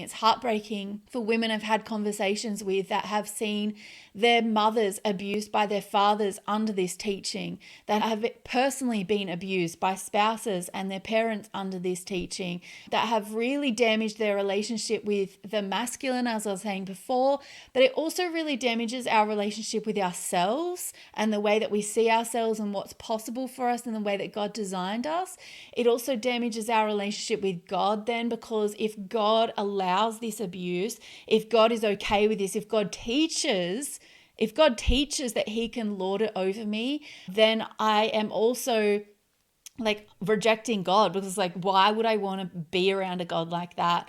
It's heartbreaking for women I've had conversations with that have seen their mothers abused by their fathers under this teaching, that have personally been abused by spouses and their parents under this teaching, that have really damaged their relationship with the masculine, as I was saying before, but it also really damages our relationship with ourselves and the way that we see ourselves and what's possible for us and the way that God designed us. It also damages our relationship with God then, because if God allows this abuse, if God is okay with this, if God teaches that he can lord it over me, then I am also like rejecting God, because like, why would I want to be around a God like that?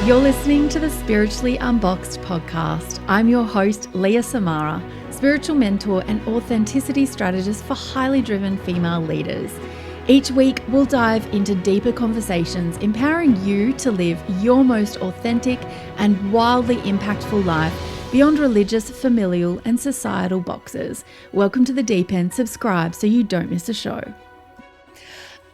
You're listening to the Spiritually Unboxed podcast. I'm your host, Leah Samara, spiritual mentor and authenticity strategist for highly driven female leaders. Each week, we'll dive into deeper conversations, empowering you to live your most authentic and wildly impactful life beyond religious, familial, and societal boxes. Welcome to the deep end. Subscribe so you don't miss a show.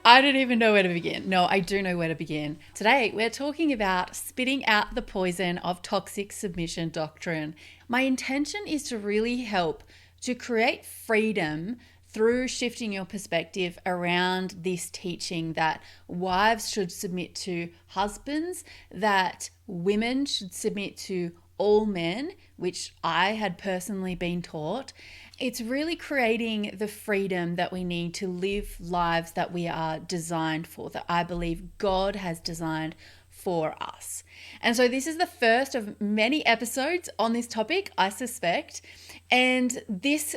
I don't even know where to begin. No, I do know where to begin. Today, we're talking about spitting out the poison of toxic submission doctrine. My intention is to really help to create freedom through shifting your perspective around this teaching that wives should submit to husbands, that women should submit to all men, which I had personally been taught. It's really creating the freedom that we need to live lives that we are designed for, that I believe God has designed for us. And so this is the first of many episodes on this topic, I suspect. And this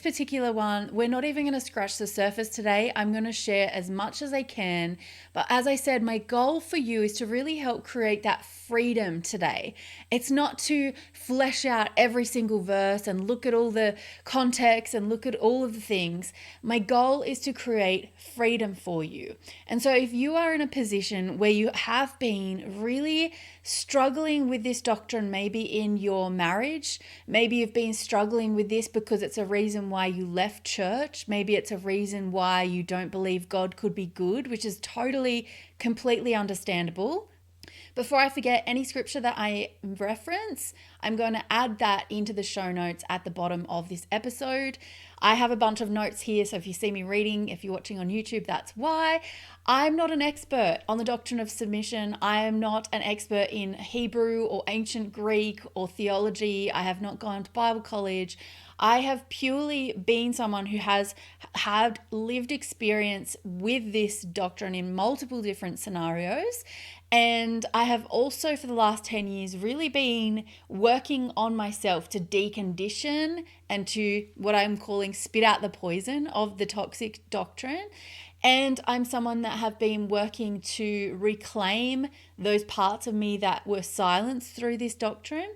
particular one, we're not even going to scratch the surface today. I'm going to share as much as I can. But as I said, my goal for you is to really help create that freedom today. It's not to flesh out every single verse and look at all the context and look at all of the things. My goal is to create freedom for you. And so if you are in a position where you have been really struggling with this doctrine, maybe in your marriage, maybe you've been struggling with this because it's a reason why you left church, maybe it's a reason why you don't believe God could be good, which is totally, completely understandable. Before I forget, any scripture that I reference, I'm going to add that into the show notes at the bottom of this episode. I have a bunch of notes here, so if you see me reading, if you're watching on YouTube, that's why. I'm not an expert on the doctrine of submission. I am not an expert in Hebrew or ancient Greek or theology. I have not gone to Bible college. I have purely been someone who has had lived experience with this doctrine in multiple different scenarios. And I have also, for the last 10 years, really been working on myself to decondition and to what I'm calling spit out the poison of the toxic doctrine. And I'm someone that have been working to reclaim those parts of me that were silenced through this doctrine.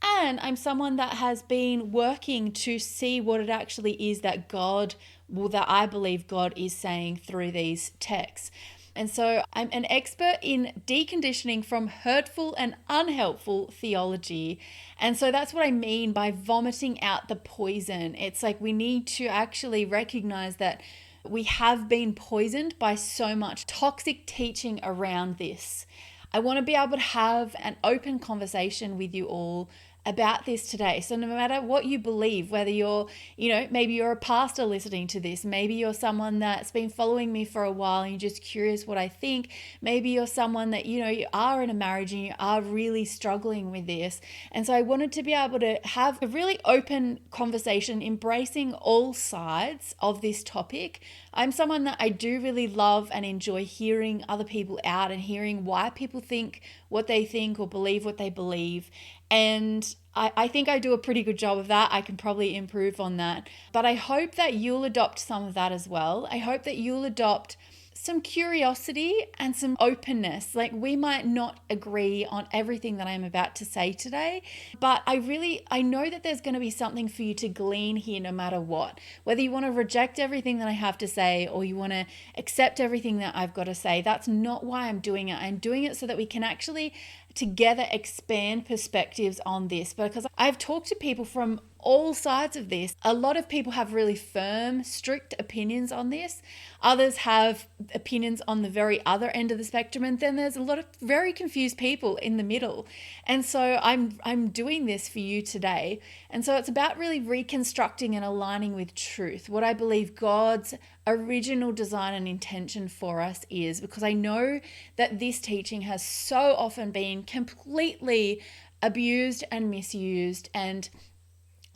And I'm someone that has been working to see what it actually is that that I believe God is saying through these texts. And so I'm an expert in deconditioning from hurtful and unhelpful theology. And so that's what I mean by vomiting out the poison. It's like we need to actually recognize that we have been poisoned by so much toxic teaching around this. I want to be able to have an open conversation with you all about this today. So no matter what you believe, whether you're, maybe you're a pastor listening to this, maybe you're someone that's been following me for a while and you're just curious what I think, maybe you're someone that, you are in a marriage and you are really struggling with this. And so I wanted to be able to have a really open conversation, embracing all sides of this topic. I'm someone that I do really love and enjoy hearing other people out and hearing why people think what they think or believe what they believe. And I think I do a pretty good job of that. I can probably improve on that. But I hope that you'll adopt some of that as well. I hope that you'll adopt some curiosity and some openness. Like, we might not agree on everything that I'm about to say today, but I know that there's going to be something for you to glean here no matter what. Whether you want to reject everything that I have to say or you want to accept everything that I've got to say, that's not why I'm doing it. I'm doing it so that we can actually together expand perspectives on this, because I've talked to people from all sides of this. A lot of people have really firm, strict opinions on this. Others have opinions on the very other end of the spectrum. And then there's a lot of very confused people in the middle. And so I'm doing this for you today. And so it's about really reconstructing and aligning with truth, what I believe God's original design and intention for us is, because I know that this teaching has so often been completely abused and misused, and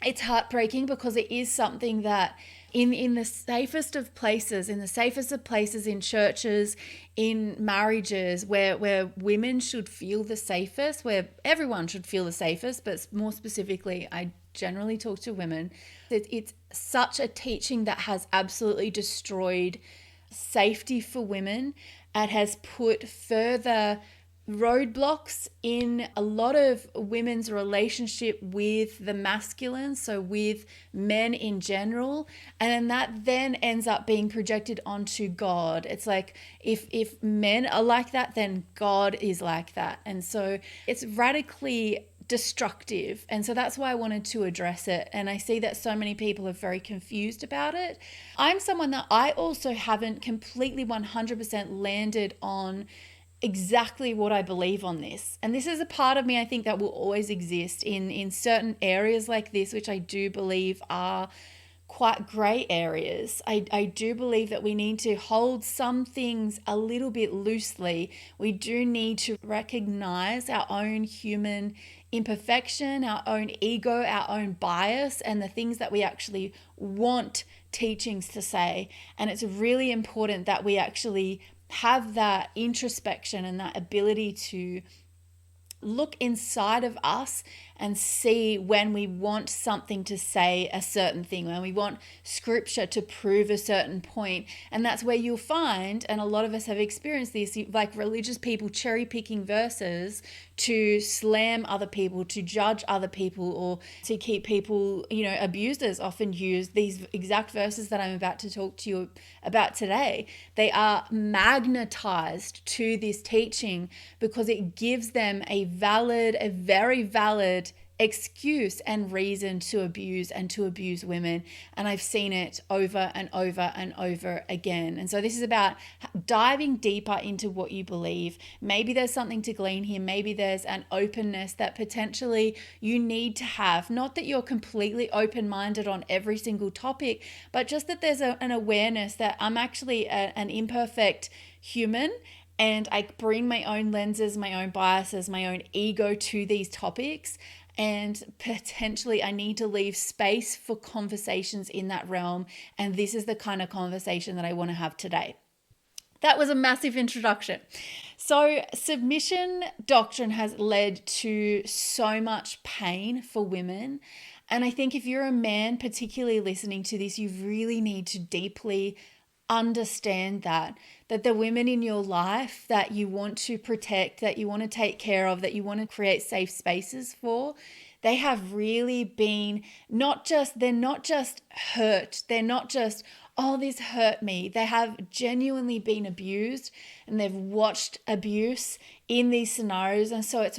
it's heartbreaking because it is something that in the safest of places, in churches, in marriages, where women should feel the safest, where everyone should feel the safest, but more specifically, I generally talk to women. It's such a teaching that has absolutely destroyed safety for women. It has put further roadblocks in a lot of women's relationship with the masculine, so with men in general, and that then ends up being projected onto God. It's like if men are like that, then God is like that. And so it's radically destructive. And so that's why I wanted to address it. And I see that so many people are very confused about it. I'm someone that I also haven't completely 100% landed on exactly what I believe on this. And this is a part of me, I think, that will always exist in certain areas like this, which I do believe are quite grey areas. I do believe that we need to hold some things a little bit loosely. We do need to recognize our own human imperfection, our own ego, our own bias, and the things that we actually want teachings to say. And it's really important that we actually have that introspection and that ability to look inside of us and see when we want something to say a certain thing, when we want scripture to prove a certain point. And that's where you'll find, and a lot of us have experienced this, like religious people cherry picking verses to slam other people, to judge other people, or to keep people, abusers often use these exact verses that I'm about to talk to you about today. They are magnetized to this teaching because it gives them a very valid excuse and reason to abuse women. And I've seen it over and over and over again. And so this is about diving deeper into what you believe. Maybe there's something to glean here. Maybe there's an openness that potentially you need to have. Not that you're completely open-minded on every single topic, but just that there's an awareness that I'm actually an imperfect human, and I bring my own lenses, my own biases, my own ego to these topics. And potentially I need to leave space for conversations in that realm. And this is the kind of conversation that I want to have today. That was a massive introduction. So submission doctrine has led to so much pain for women. And I think if you're a man, particularly listening to this, you really need to deeply understand that the women in your life that you want to protect, that you want to take care of, that you want to create safe spaces for, they have really been they're not just hurt. They're not just, oh, this hurt me. They have genuinely been abused, and they've watched abuse in these scenarios. And so it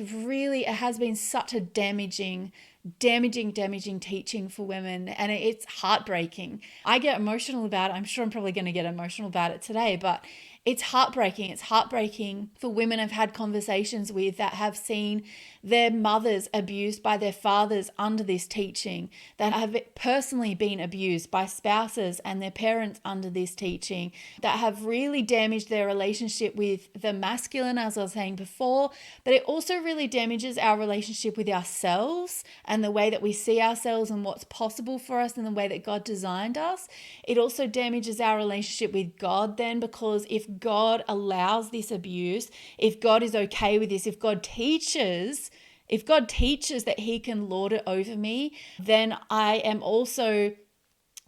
has been such a damaging teaching for women, and it's heartbreaking. I get emotional about it. I'm sure I'm probably going to get emotional about it today, but it's heartbreaking. It's heartbreaking for women I've had conversations with that have seen their mothers abused by their fathers under this teaching, that have personally been abused by spouses and their parents under this teaching, that have really damaged their relationship with the masculine, as I was saying before, but it also really damages our relationship with ourselves and the way that we see ourselves and what's possible for us and the way that God designed us. It also damages our relationship with God then, because if God allows this abuse, if God is okay with this, if God teaches that he can lord it over me, then I am also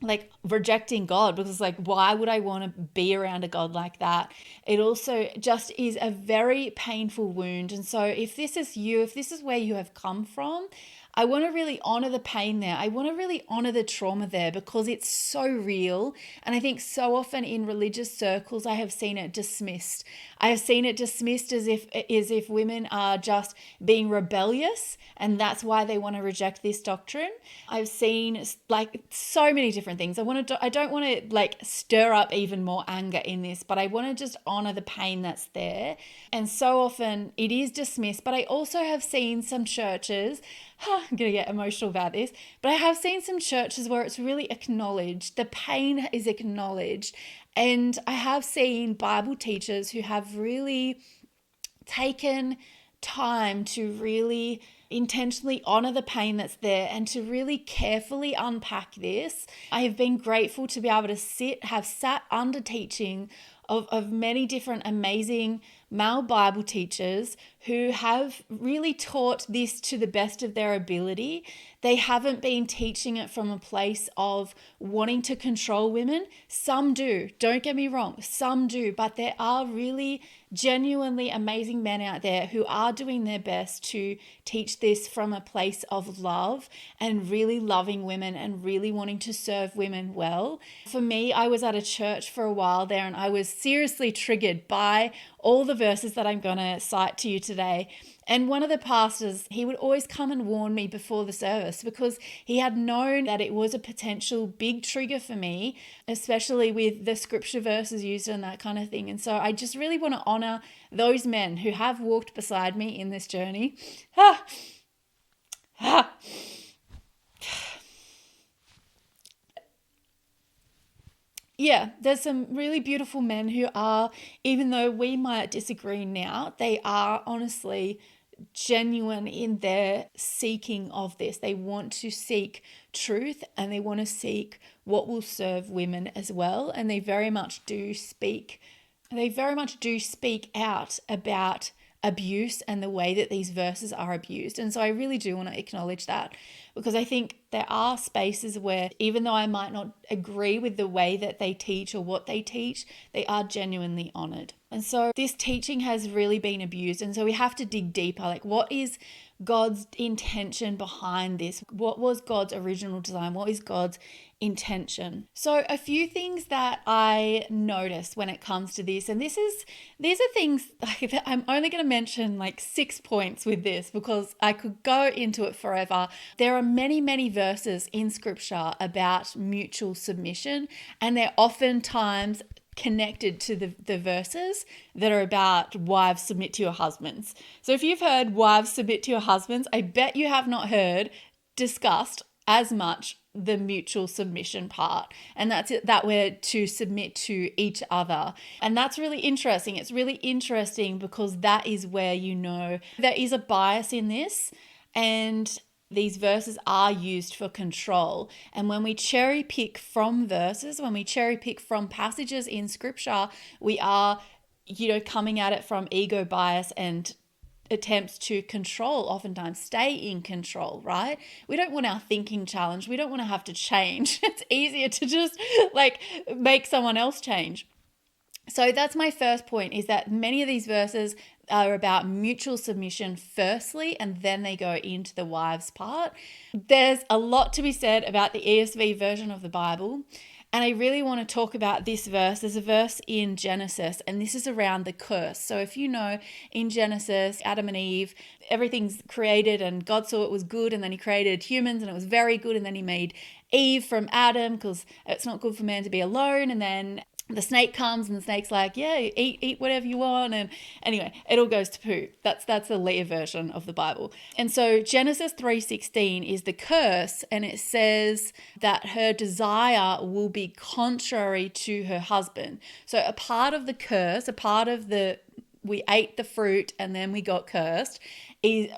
like rejecting God, because like, why would I want to be around a God like that? It also just is a very painful wound. And so if this is you, if this is where you have come from, I want to really honor the pain there. I want to really honor the trauma there because it's so real. And I think so often in religious circles, I have seen it dismissed. I have seen it dismissed as if women are just being rebellious and that's why they want to reject this doctrine. I've seen like so many different things. I don't want to like stir up even more anger in this, but I want to just honor the pain that's there. And so often it is dismissed, but I also have seen some churches, I'm going to get emotional about this, but I have seen some churches where it's really acknowledged. The pain is acknowledged. And I have seen Bible teachers who have really taken time to really intentionally honor the pain that's there and to really carefully unpack this. I have been grateful to be able to have sat under teaching of many different amazing male Bible teachers who have really taught this to the best of their ability. They haven't been teaching it from a place of wanting to control women. Some do, don't get me wrong, some do, but there are really genuinely amazing men out there who are doing their best to teach this from a place of love and really loving women and really wanting to serve women well. For me, I was at a church for a while there and I was seriously triggered by all the verses that I'm going to cite to you today. And one of the pastors, he would always come and warn me before the service because he had known that it was a potential big trigger for me, especially with the scripture verses used and that kind of thing. And so I just really want to honor those men who have walked beside me in this journey. Yeah, there's some really beautiful men who are, even though we might disagree now, they are honestly genuine in their seeking of this. They want to seek truth and they want to seek what will serve women as well. And they very much do speak out about abuse and the way that these verses are abused. And so I really do want to acknowledge that because I think there are spaces where even though I might not agree with the way that they teach or what they teach, they are genuinely honored. And so this teaching has really been abused. And so we have to dig deeper. Like, what is God's intention behind this? What was God's original design? What is God's intention? So a few things that I noticed when it comes to this, and these are things like I'm only going to mention like 6 points with this because I could go into it forever. There are many, many verses in scripture about mutual submission, and they're oftentimes connected to the verses that are about wives submit to your husbands. So if you've heard wives submit to your husbands, I bet you have not heard discussed as much the mutual submission part, and that's it, that we're to submit to each other. And that's really interesting. It's really interesting because that is where you know there is a bias in this, and these verses are used for control. And when we cherry pick from verses, when we cherry pick from passages in scripture, we are, coming at it from ego bias and attempts to control, oftentimes stay in control, right? We don't want our thinking challenged. We don't want to have to change. It's easier to just make someone else change. So that's my first point, is that many of these verses are about mutual submission firstly, and then they go into the wives part. There's a lot to be said about the ESV version of the Bible, and I really want to talk about this verse. There's a verse in Genesis, and this is around the curse. So if you know, in Genesis, Adam and Eve, everything's created and God saw it was good, and then he created humans and it was very good, and then he made Eve from Adam because it's not good for man to be alone, and then the snake comes and the snake's like, yeah, eat whatever you want. And anyway, it all goes to poo. That's the Leah version of the Bible. And so Genesis 3:16 is the curse, and it says that her desire will be contrary to her husband. So a part of the curse, we ate the fruit and then we got cursed,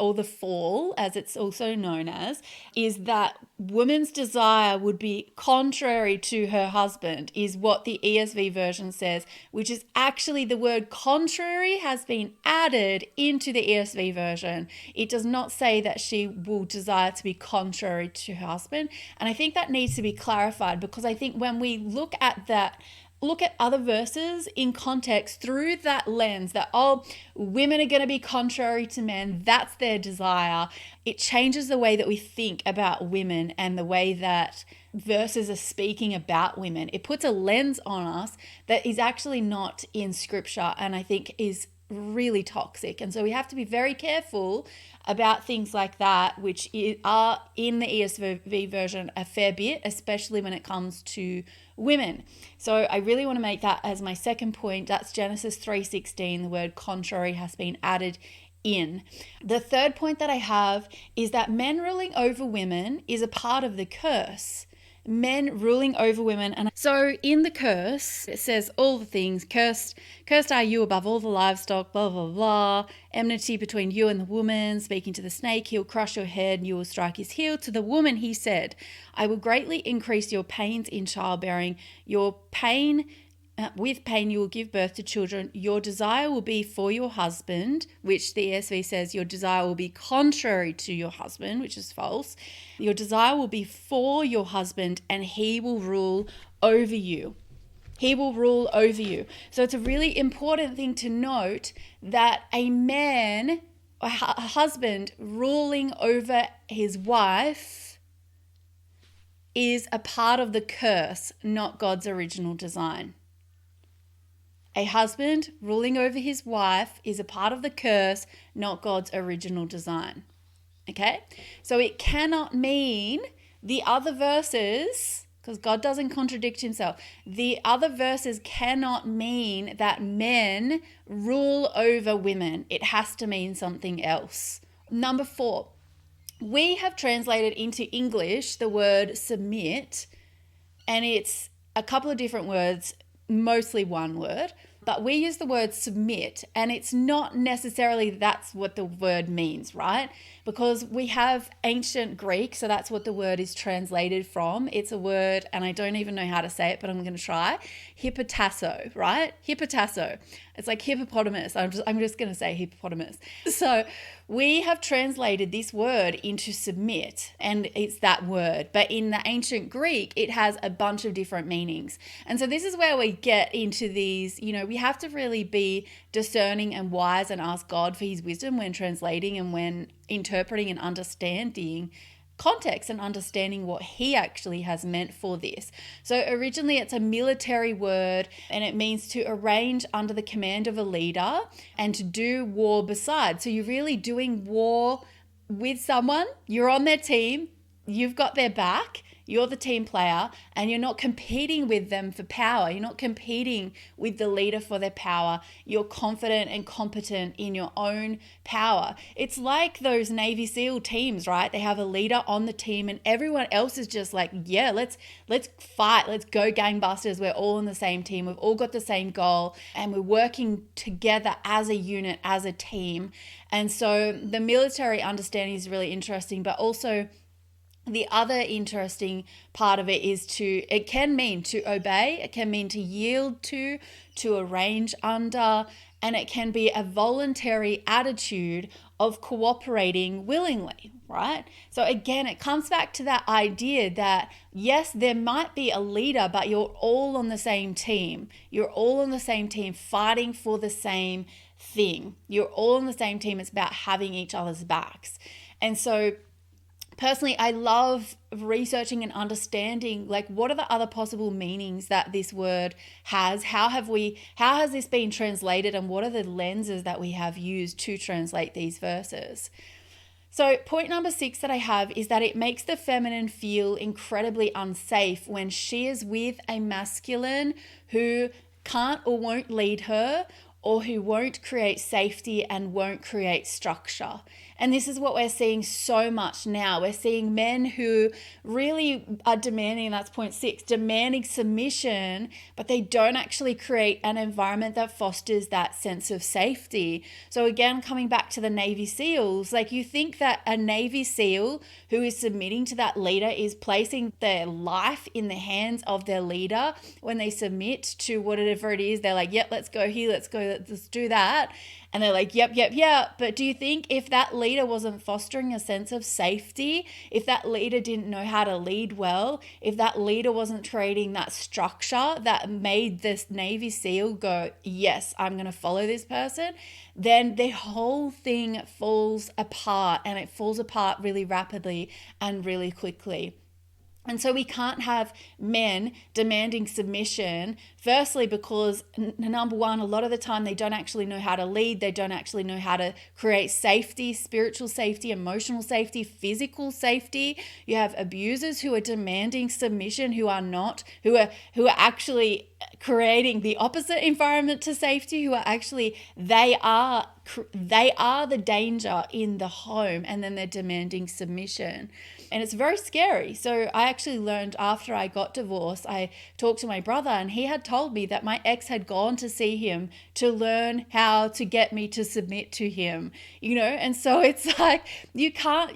or the fall, as it's also known as, is that woman's desire would be contrary to her husband, is what the ESV version says, which is actually the word contrary has been added into the ESV version. It does not say that she will desire to be contrary to her husband. And I think that needs to be clarified, because I think when we look at that look at other verses in context through that lens that, oh, women are going to be contrary to men, that's their desire, it changes the way that we think about women and the way that verses are speaking about women. It puts a lens on us that is actually not in scripture, and I think is really toxic. And so we have to be very careful about things like that, which are in the ESV version a fair bit, especially when it comes to women. So I really want to make that as my second point. That's Genesis 3:16. The word contrary has been added in. The third point that I have is that men ruling over women is a part of the curse. Men ruling over women. And so in the curse, it says all the things, cursed are you above all the livestock, blah, blah, blah, enmity between you and the woman, speaking to the snake, he'll crush your head and you will strike his heel. To the woman he said, I will greatly increase your pains in childbearing, with pain you will give birth to children. Your desire will be for your husband, which the ESV says your desire will be contrary to your husband, which is false. Your desire will be for your husband and he will rule over you. He will rule over you. So it's a really important thing to note that a husband ruling over his wife is a part of the curse, not God's original design. A husband ruling over his wife is a part of the curse, not God's original design. Okay? So it cannot mean the other verses, because God doesn't contradict himself, the other verses cannot mean that men rule over women. It has to mean something else. Number 4, we have translated into English the word submit, and it's a couple of different words, mostly one word, but we use the word submit, and it's not necessarily that's what the word means, right? Because we have ancient Greek, so that's what the word is translated from. It's a word, and I don't even know how to say it, but I'm going to try. Hippotasso, right? Hippotasso. It's like hippopotamus. I'm just going to say hippopotamus. So we have translated this word into submit, and it's that word. But in the ancient Greek, it has a bunch of different meanings. And so this is where we get into these, we have to really be discerning and wise and ask God for his wisdom when translating and when interpreting and understanding context and understanding what he actually has meant for this. So originally it's a military word, and it means to arrange under the command of a leader and to do war beside. So you're really doing war with someone, you're on their team, you've got their back, you're the team player, and you're not competing with them for power. You're not competing with the leader for their power. You're confident and competent in your own power. It's like those Navy SEAL teams, right? They have a leader on the team and everyone else is just like, yeah, let's fight. Let's go gangbusters. We're all on the same team. We've all got the same goal and we're working together as a unit, as a team. And so the military understanding is really interesting, but also the other interesting part of it is it can mean to obey, it can mean to yield to arrange under, and it can be a voluntary attitude of cooperating willingly, right? So again, it comes back to that idea that yes, there might be a leader, but you're all on the same team. You're all on the same team fighting for the same thing. You're all on the same team. It's about having each other's backs. And so personally, I love researching and understanding what are the other possible meanings that this word has? How has this been translated, and what are the lenses that we have used to translate these verses? So point number 6 that I have is that it makes the feminine feel incredibly unsafe when she is with a masculine who can't or won't lead her, or who won't create safety and won't create structure. And this is what we're seeing so much now. We're seeing men who really are demanding, and that's point 6, demanding submission, but they don't actually create an environment that fosters that sense of safety. So again, coming back to the Navy SEALs, you think that a Navy SEAL who is submitting to that leader is placing their life in the hands of their leader when they submit to whatever it is. They're like, yep, let's go here, let's go let's do that. And they're like, yep. But do you think if that leader wasn't fostering a sense of safety, if that leader didn't know how to lead well, if that leader wasn't creating that structure that made this Navy SEAL go, yes, I'm going to follow this person, then the whole thing falls apart, and it falls apart really rapidly and really quickly. And so we can't have men demanding submission, firstly, because number one, a lot of the time they don't actually know how to lead. They don't actually know how to create safety, spiritual safety, emotional safety, physical safety. You have abusers who are demanding submission, who are actually creating the opposite environment to safety, who are actually, they are the danger in the home, and then they're demanding submission. And it's very scary. So I actually learned after I got divorced, I talked to my brother, and he had told me that my ex had gone to see him to learn how to get me to submit to him, and so it's like, you can't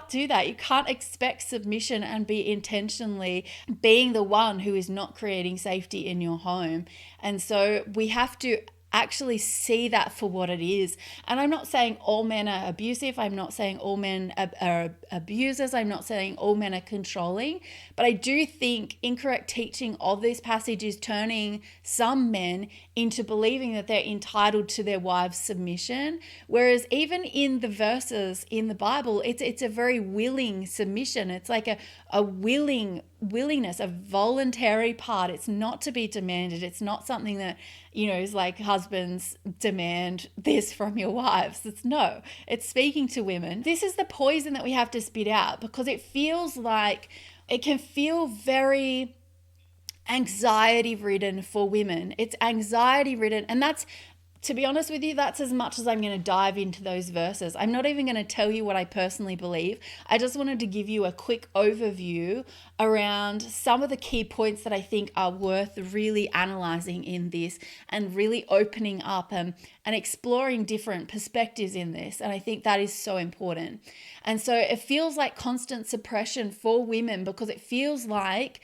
do that. You can't expect submission and be intentionally being the one who is not creating safety in your home. And so we have to actually see that for what it is. And I'm not saying all men are abusive. I'm not saying all men are abusers. I'm not saying all men are controlling. But I do think incorrect teaching of this passage is turning some men into believing that they're entitled to their wives' submission. Whereas even in the verses in the Bible, it's a very willing submission. It's like a willingness, a voluntary part. It's not to be demanded. It's not something that, is like husbands demand this from your wives. It's speaking to women. This is the poison that we have to spit out, because it can feel very anxiety ridden for women. It's anxiety ridden. And that's, to be honest with you, that's as much as I'm going to dive into those verses. I'm not even going to tell you what I personally believe. I just wanted to give you a quick overview around some of the key points that I think are worth really analyzing in this, and really opening up and exploring different perspectives in this. And I think that is so important. And so it feels like constant suppression for women, because it feels like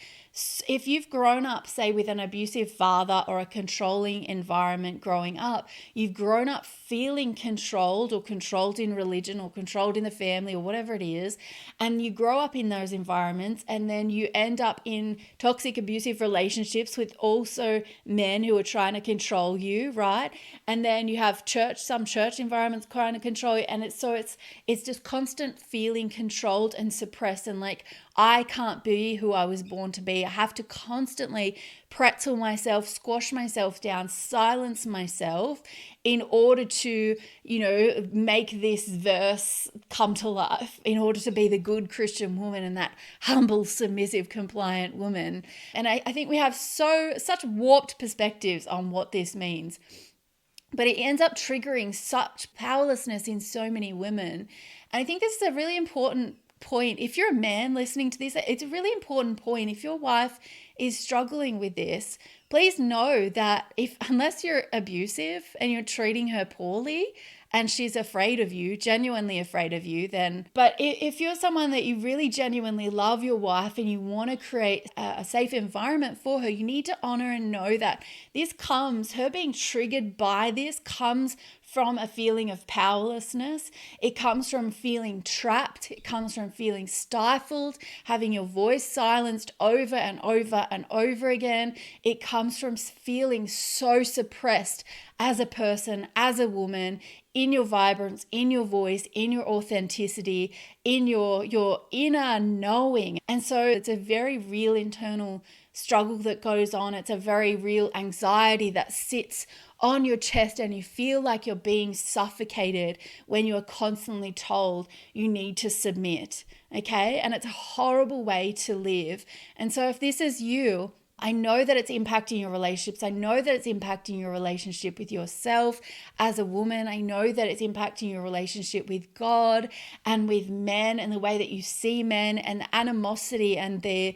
if you've grown up, say, with an abusive father or a controlling environment growing up, you've grown up feeling controlled, or controlled in religion, or controlled in the family, or whatever it is, and you grow up in those environments, and then you end up in toxic, abusive relationships with also men who are trying to control you, right? And then you have some church environments trying to control you, and it's just constant feeling controlled and suppressed, and like, I can't be who I was born to be. I have to constantly pretzel myself, squash myself down, silence myself in order to, make this verse come to life, in order to be the good Christian woman and that humble, submissive, compliant woman. And I think we have such warped perspectives on what this means. But it ends up triggering such powerlessness in so many women. And I think this is a really important point. If you're a man listening to this, it's a really important point. If your wife is struggling with this, please know that unless you're abusive and you're treating her poorly and she's afraid of you, genuinely afraid of you, but if you're someone that you really genuinely love your wife and you want to create a safe environment for her, you need to honor and know that her being triggered by this comes from a feeling of powerlessness. It comes from feeling trapped. It comes from feeling stifled, having your voice silenced over and over and over again. It comes from feeling so suppressed as a person, as a woman, in your vibrance, in your voice, in your authenticity, in your inner knowing. And so it's a very real internal struggle that goes on. It's a very real anxiety that sits on your chest, and you feel like you're being suffocated when you are constantly told you need to submit, okay? And it's a horrible way to live. And so if this is you, I know that it's impacting your relationships. I know that it's impacting your relationship with yourself as a woman. I know that it's impacting your relationship with God and with men, and the way that you see men, and the animosity and the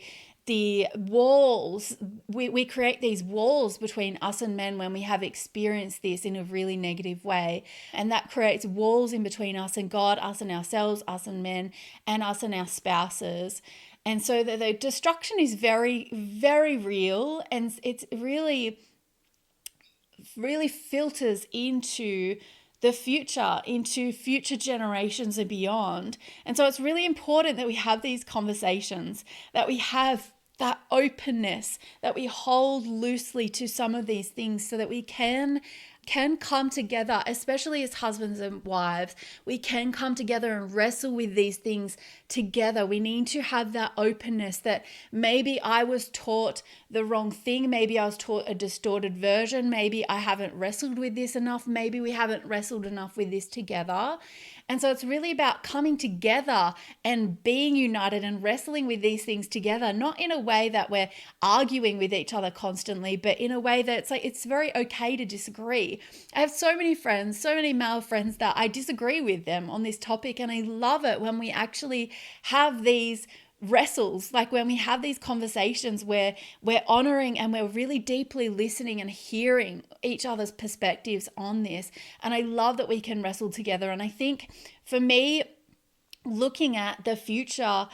walls. We create these walls between us and men when we have experienced this in a really negative way. And that creates walls in between us and God, us and ourselves, us and men, and us and our spouses. And so the destruction is very, very real. And it's really really filters into the future, into future generations and beyond. And so it's really important that we have these conversations, that we have that openness, that we hold loosely to some of these things so that we can come together, especially as husbands and wives. We can come together and wrestle with these things together. We need to have that openness that maybe I was taught the wrong thing. Maybe I was taught a distorted version. Maybe I haven't wrestled with this enough. Maybe we haven't wrestled enough with this together. And so it's really about coming together and being united and wrestling with these things together, not in a way that we're arguing with each other constantly, but in a way that it's like, it's very okay to disagree. I have so many friends, so many male friends that I disagree with them on this topic. And I love it when we actually have these wrestles, like when we have these conversations where we're honoring and we're really deeply listening and hearing each other's perspectives on this. And I love that we can wrestle together. And I think for me, looking at the future,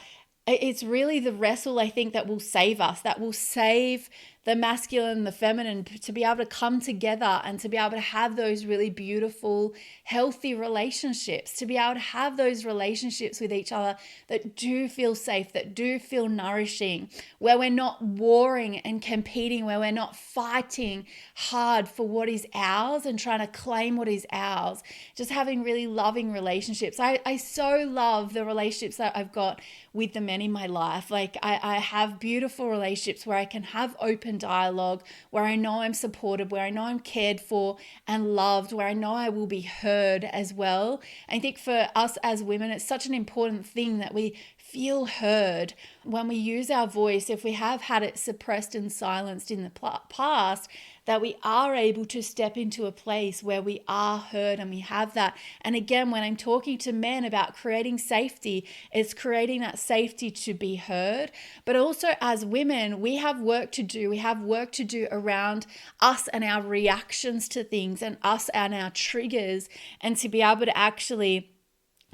it's really the wrestle, I think, that will save us, that will save the masculine, the feminine, to be able to come together and to be able to have those really beautiful, healthy relationships, to be able to have those relationships with each other that do feel safe, that do feel nourishing, where we're not warring and competing, where we're not fighting hard for what is ours and trying to claim what is ours. Just having really loving relationships. I so love the relationships that I've got with the men in my life. Like I have beautiful relationships where I can have open dialogue, where I know I'm supported, where I know I'm cared for and loved, where I know I will be heard as well. I think for us as women, it's such an important thing that we feel heard when we use our voice. If we have had it suppressed and silenced in the past, that we are able to step into a place where we are heard and we have that. And again, when I'm talking to men about creating safety, it's creating that safety to be heard. But also as women, we have work to do. We have work to do around us and our reactions to things and us and our triggers, and to be able to actually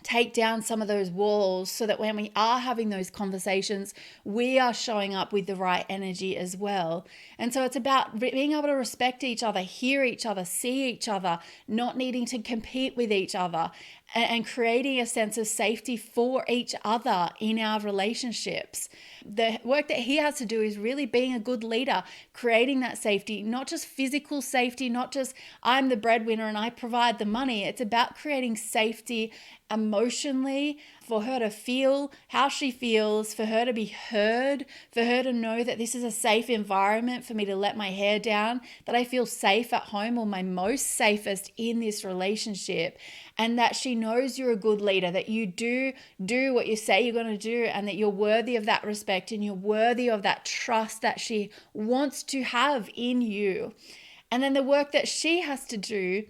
take down some of those walls so that when we are having those conversations, we are showing up with the right energy as well. And so it's about being able to respect each other, hear each other, see each other, not needing to compete with each other, and creating a sense of safety for each other in our relationships. The work that he has to do is really being a good leader, creating that safety, not just physical safety, not just I'm the breadwinner and I provide the money. It's about creating safety emotionally, for her to feel how she feels, for her to be heard, for her to know that this is a safe environment for me to let my hair down, that I feel safe at home or my most safest in this relationship, and that she knows you're a good leader, that you do what you say you're going to do, and that you're worthy of that respect and you're worthy of that trust that she wants to have in you. And then the work that she has to do,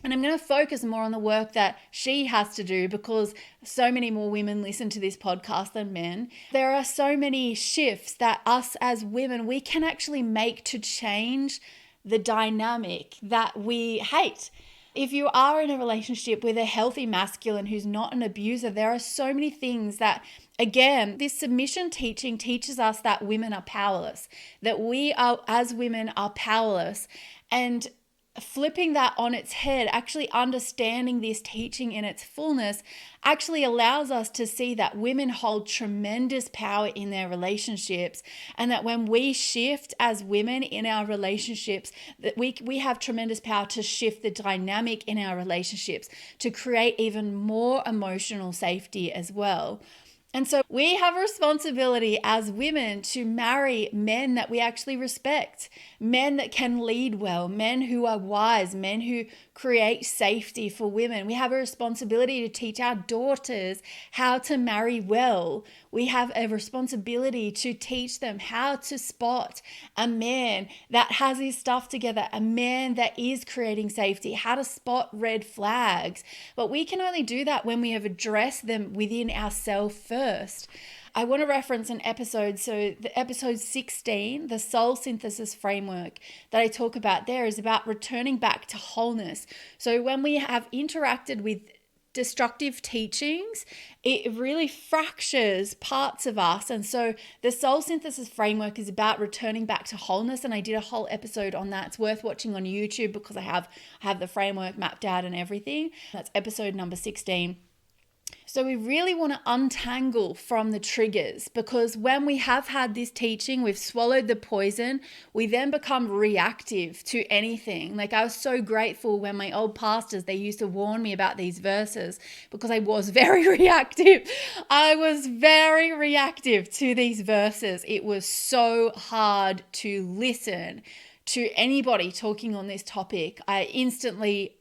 and I'm going to focus more on the work that she has to do because so many more women listen to this podcast than men. There are so many shifts that us as women, we can actually make to change the dynamic that we hate. If you are in a relationship with a healthy masculine who's not an abuser, there are so many things that, again, this submission teaching teaches us that women are powerless, that we are, as women, are powerless. And flipping that on its head, actually understanding this teaching in its fullness, actually allows us to see that women hold tremendous power in their relationships, and that when we shift as women in our relationships, that we have tremendous power to shift the dynamic in our relationships, to create even more emotional safety as well. And so we have a responsibility as women to marry men that we actually respect, men that can lead well, men who are wise, men who create safety for women. We have a responsibility to teach our daughters how to marry well. We have a responsibility to teach them how to spot a man that has his stuff together, a man that is creating safety, how to spot red flags. But we can only do that when we have addressed them within ourselves first. I want to reference an episode. So the episode 16, the soul synthesis framework that I talk about there is about returning back to wholeness. So when we have interacted with destructive teachings, it really fractures parts of us. And so the soul synthesis framework is about returning back to wholeness. And I did a whole episode on that. It's worth watching on YouTube because I have the framework mapped out and everything. That's episode number 16. So we really want to untangle from the triggers, because when we have had this teaching, we've swallowed the poison, we then become reactive to anything. Like, I was so grateful when my old pastors, they used to warn me about these verses, because I was very reactive. I was very reactive to these verses. It was so hard to listen to anybody talking on this topic. I instantly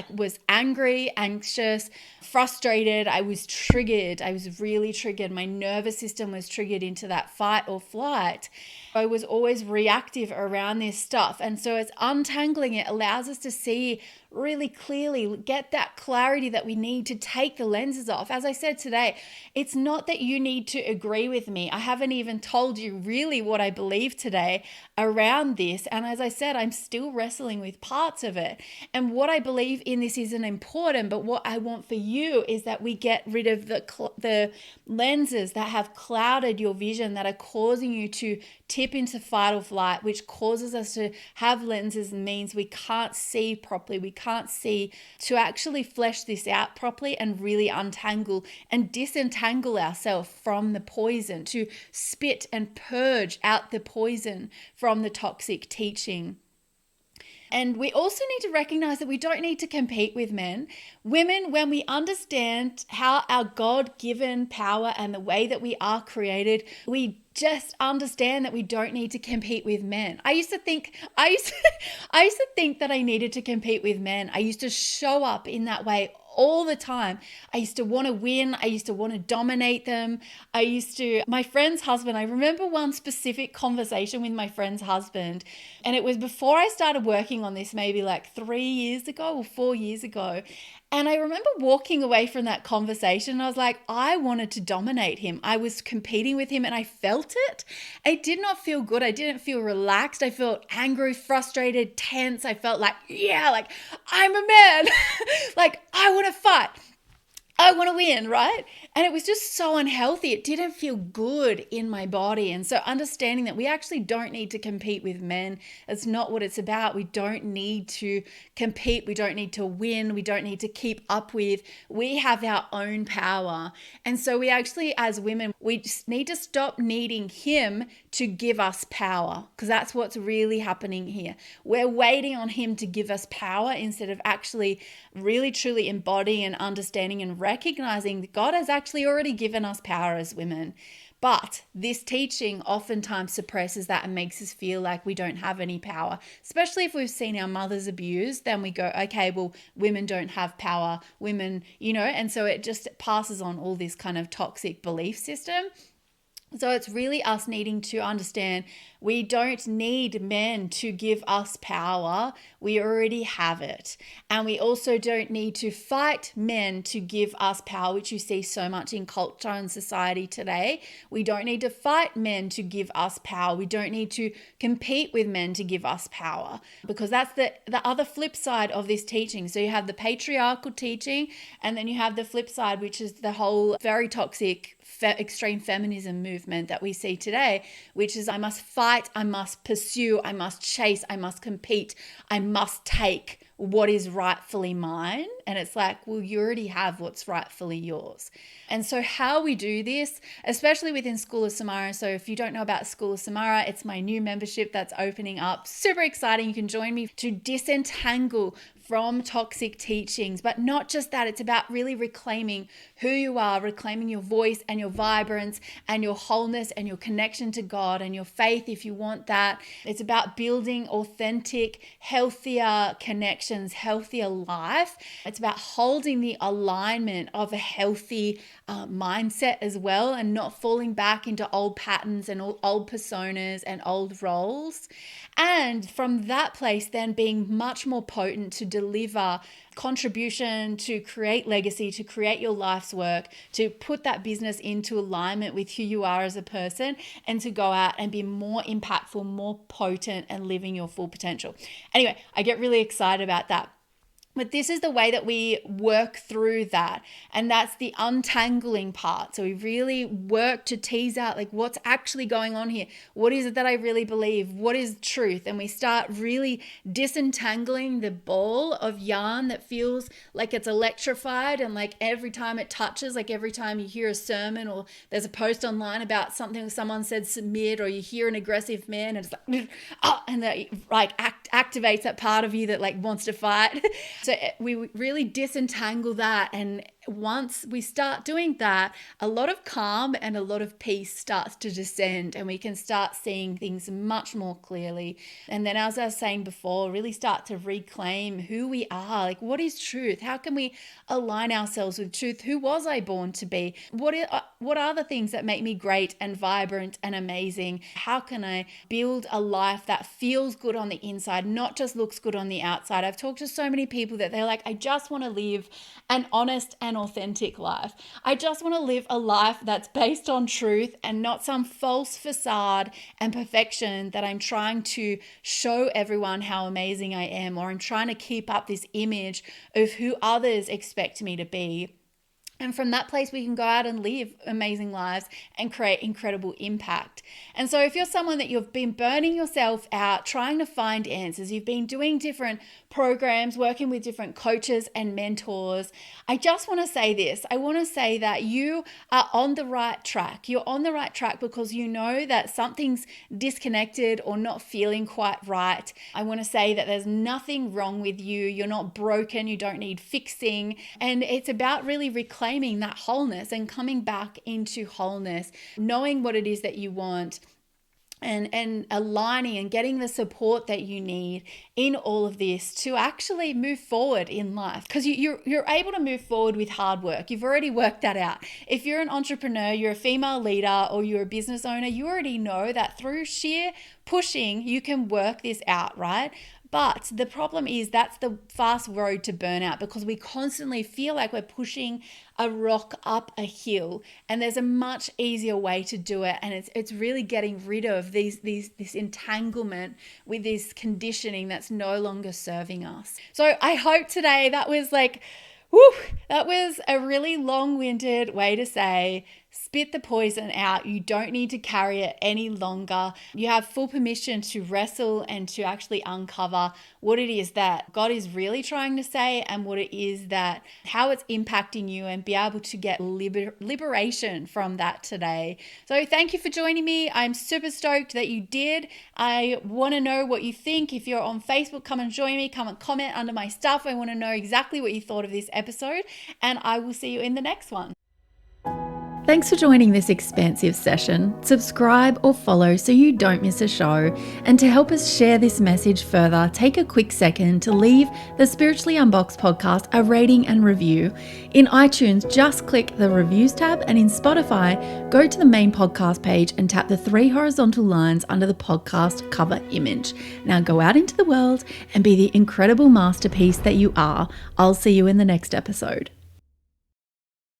was angry, anxious, frustrated. I was triggered. I was really triggered. My nervous system was triggered into that fight or flight. I was always reactive around this stuff. And so it's untangling it allows us to see really clearly, get that clarity that we need to take the lenses off. As I said today, it's not that you need to agree with me. I haven't even told you really what I believe today around this. And as I said, I'm still wrestling with parts of it. And what I believe in this isn't important, but what I want for you is that we get rid of the lenses that have clouded your vision, that are causing you to tip into fight or flight, which causes us to have lenses and means we can't see properly. We can't see to actually flesh this out properly and really untangle and disentangle ourselves from the poison, to spit and purge out the poison from the toxic teaching. And we also need to recognize that we don't need to compete with men. Women, when we understand how our God-given power and the way that we are created, we just understand that we don't need to compete with men. I used to think that I needed to compete with men. I used to show up in that way all the time. I used to want to win. I used to want to dominate them. My friend's husband, I remember one specific conversation with my friend's husband, and it was before I started working on this, maybe like 3 years ago or 4 years ago. And I remember walking away from that conversation and I was like, I wanted to dominate him. I was competing with him and I felt it. It did not feel good. I didn't feel relaxed. I felt angry, frustrated, tense. I felt like, I'm a man. Like, I want to fight. I want to win, right? And it was just so unhealthy. It didn't feel good in my body. And so understanding that we actually don't need to compete with men. It's not what it's about. We don't need to compete. We don't need to win. We don't need to keep up with. We have our own power. And so we actually, as women, we just need to stop needing him to give us power, because that's what's really happening here. We're waiting on him to give us power instead of actually really truly embodying and understanding and recognizing that God has actually already given us power as women. But this teaching oftentimes suppresses that and makes us feel like we don't have any power, especially if we've seen our mothers abused. Then we go, okay, well, women don't have power, women, and so it just passes on all this kind of toxic belief system. So it's really us needing to understand we don't need men to give us power. We already have it. And we also don't need to fight men to give us power, which you see so much in culture and society today. We don't need to fight men to give us power. We don't need to compete with men to give us power, because that's the other flip side of this teaching. So you have the patriarchal teaching, and then you have the flip side, which is the whole very toxic extreme feminism movement that we see today, which is I must fight, I must pursue, I must chase, I must compete, I must take what is rightfully mine. And it's like, well, you already have what's rightfully yours. And so how we do this, especially within School of Samara. So if you don't know about School of Samara, it's my new membership that's opening up. Super exciting. You can join me to disentangle from toxic teachings. But not just that, it's about really reclaiming who you are, reclaiming your voice and your vibrance and your wholeness and your connection to God and your faith if you want that. It's about building authentic, healthier connections, healthier life. It's about holding the alignment of a healthy mindset as well, and not falling back into old patterns and old personas and old roles. And from that place, then being much more potent to deliver contribution, to create legacy, to create your life's work, to put that business into alignment with who you are as a person, and to go out and be more impactful, more potent, and living your full potential. Anyway, I get really excited about that. But this is the way that we work through that. And that's the untangling part. So we really work to tease out like what's actually going on here. What is it that I really believe? What is truth? And we start really disentangling the ball of yarn that feels like it's electrified. And like every time it touches, like every time you hear a sermon or there's a post online about something someone said submit, or you hear an aggressive man and it's like, oh, and that like activates that part of you that like wants to fight. So we really disentangle that. And once we start doing that, a lot of calm and a lot of peace starts to descend, and we can start seeing things much more clearly. And then, as I was saying before, really start to reclaim who we are. Like, what is truth? How can we align ourselves with truth? Who was I born to be? What are the things that make me great and vibrant and amazing? How can I build a life that feels good on the inside, not just looks good on the outside? I've talked to so many people that they're like, I just want to live an honest and authentic life. I just want to live a life that's based on truth and not some false facade and perfection that I'm trying to show everyone how amazing I am, or I'm trying to keep up this image of who others expect me to be. And from that place, we can go out and live amazing lives and create incredible impact. And so if you're someone that you've been burning yourself out, trying to find answers, you've been doing different programs, working with different coaches and mentors, I just want to say this. I want to say that you are on the right track. You're on the right track because you know that something's disconnected or not feeling quite right. I want to say that there's nothing wrong with you. You're not broken. You don't need fixing. And it's about really reclaiming that wholeness and coming back into wholeness, knowing what it is that you want, and aligning and getting the support that you need in all of this to actually move forward in life. Because you're able to move forward with hard work. You've already worked that out. If you're an entrepreneur, you're a female leader, or you're a business owner, you already know that through sheer pushing, you can work this out, right? But the problem is that's the fast road to burnout, because we constantly feel like we're pushing a rock up a hill, and there's a much easier way to do it. And it's really getting rid of this entanglement with this conditioning that's no longer serving us. So I hope today that was that was a really long-winded way to say, spit the poison out. You don't need to carry it any longer. You have full permission to wrestle and to actually uncover what it is that God is really trying to say, and what it is that, how it's impacting you, and be able to get liberation from that today. So thank you for joining me. I'm super stoked that you did. I want to know what you think. If you're on Facebook, come and join me. Come and comment under my stuff. I want to know exactly what you thought of this episode, and I will see you in the next one. Thanks for joining this expansive session. Subscribe or follow so you don't miss a show. And to help us share this message further, take a quick second to leave the Spiritually Unboxed podcast a rating and review. In iTunes, just click the reviews tab, and in Spotify, go to the main podcast page and tap the 3 horizontal lines under the podcast cover image. Now go out into the world and be the incredible masterpiece that you are. I'll see you in the next episode.